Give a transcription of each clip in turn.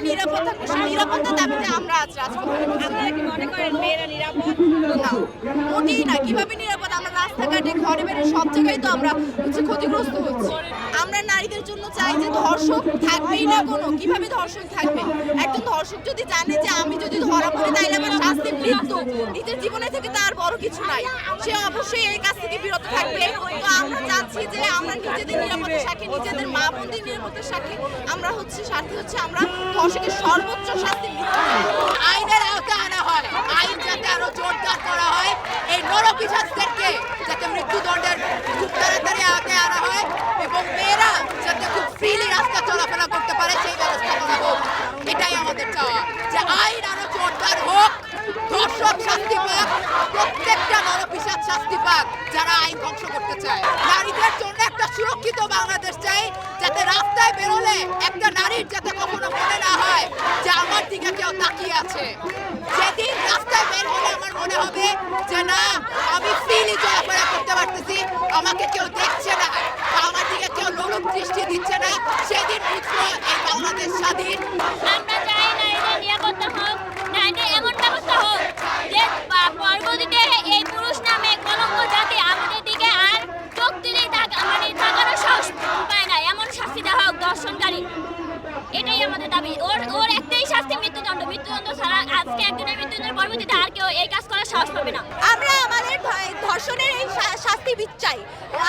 কিভাবে নিরাপদ থাকবো, সেই নিরাপত্তার দাবিতে আমরা আজ রাজপথে নেমেছি। আপনারা কি মনে করেন মেয়েরা নিরাপদ? না, মোটেই না। কিভাবে নিরাপদ? আমরা রাস্তাঘাটে ঘরে বেড়ে সব জায়গায় তো আমরা ক্ষতিগ্রস্ত হচ্ছি। আমরা নারীদের জন্য চাই যে ধর্ষক থাকবেই না কোনো। কিভাবে ধর্ষক থাকবে? একজন ধর্ষক যদি জানে যে আমি যদি ধরা পড়ি তাইলে আমার শাস্তি মৃত্যু, নিজের জীবনে থেকে তার বড় কিছু নাই, সে অবশ্যই এই কাজ থেকে বিরত থাকবে। তো আমরা চাচ্ছি যে আমরা নিজেদের নিরাপত্তার সাথে, নিজেদের মা বোনদের নিরাপত্তার সাথে আমরা সাথে আমরা ধর্ষকের সর্বোচ্চ শাস্তি মৃত্যু চাই। আইনের আওতায় আনা হয়, আইন যাতে আরো জোরদার করা হয়, এই নরপিশাচদেরকে যাতে মৃত্যুদণ্ডের খুব তাড়াতাড়ি আওতায় আনা হয় এবং মেয়েরা যাতে খুব ফ্রিলি রাস্তা চলাফেরা করতে পারে সেই ব্যবস্থা করা হোক। এটাই আমাদের চাওয়া, যে আইন আরো জোরদার হোক, ধর্ষক শাস্তি পাক, প্রত্যেকটা নরপিশাচ শাস্তি পাক যারা আইন ধ্বংস করতে চায়। নারীদের জন্য একটা সুরক্ষিত বাংলাদেশ চাই, যাতে রাস্তায় বেরোলে একটা নারীর যাতে কখনো মনে না হয় যে আমার দিকে কেউ তাকিয়ে আছে। যেদিন রাস্তায় বের হলে আমার মনে হবে যে না, আমি ফ্রিলি চলাফেরা করতে পারতেছি, আমাকে কেউ দেখছে না বা আমার দিকে কেউ লোলুপ দৃষ্টি দিচ্ছে না, সেদিন বুঝবো এই বাংলাদেশ স্বাধীন। আমরা চাই নারীদের নিরাপত্তা হোক, নারীদের এমন ব্যবস্থা হোক যে পরবর্তীতে এই পুরুষ নামে কলঙ্ক যাতে আমাদের দিকে আর চোখ তুলেই তাকানোর সাহস পায় না, এমন শাস্তি দেওয়া হোক ধর্ষণকারী। এটাই আমাদের দাবি। ওর একটাই শাস্তি মৃত্যুদণ্ড। মৃত্যুদণ্ড ছাড়া আজকে একজনের মৃত্যুদণ্ডের পরবর্তীতে আর কেউ এই কাজ করার সাহস পাবে না। আমরা আমাদের ধর্ষণের এই শাস্তি চাই,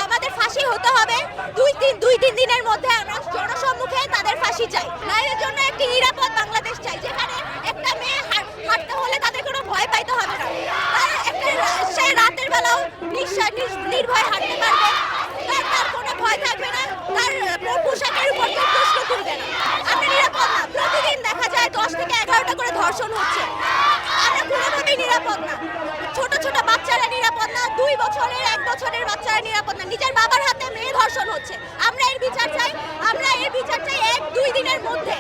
আমাদের ফাঁসি হতে হবে। দুই তিন দিনের মধ্যে আমরা জনসম্মুখে তাদের ফাঁসি চাই। নারীদের জন্য একটি নিরাপদ বাংলাদেশ চাই, যেখানে একটা মেয়ে হাঁটতে হলে তাদের কোনো ভয় পাইতে হবে না। সে রাতের বেলাও নির্ভয়ে হাঁটতে পারবে, তার কোনো ভয় থাকবে না, তার পোশাকের উপর কেউ প্রশ্ন তুলবে না। আমরা নিরাপদ না। প্রতিদিন দেখা যায় 10 থেকে 11টা করে ধর্ষণ হচ্ছে। আমরা কোনোভাবেই নিরাপদ না। ছোট ছোট বাচ্চারা নিরাপদ না, 2 বছরের 1 বছরের বাচ্চারা নিরাপদ না। নিজের বাবার হাতে মেয়ে ধর্ষণ হচ্ছে। আমরা এর বিচার চাই। আমরা এর বিচার চাই 1-2 দিনের মধ্যে।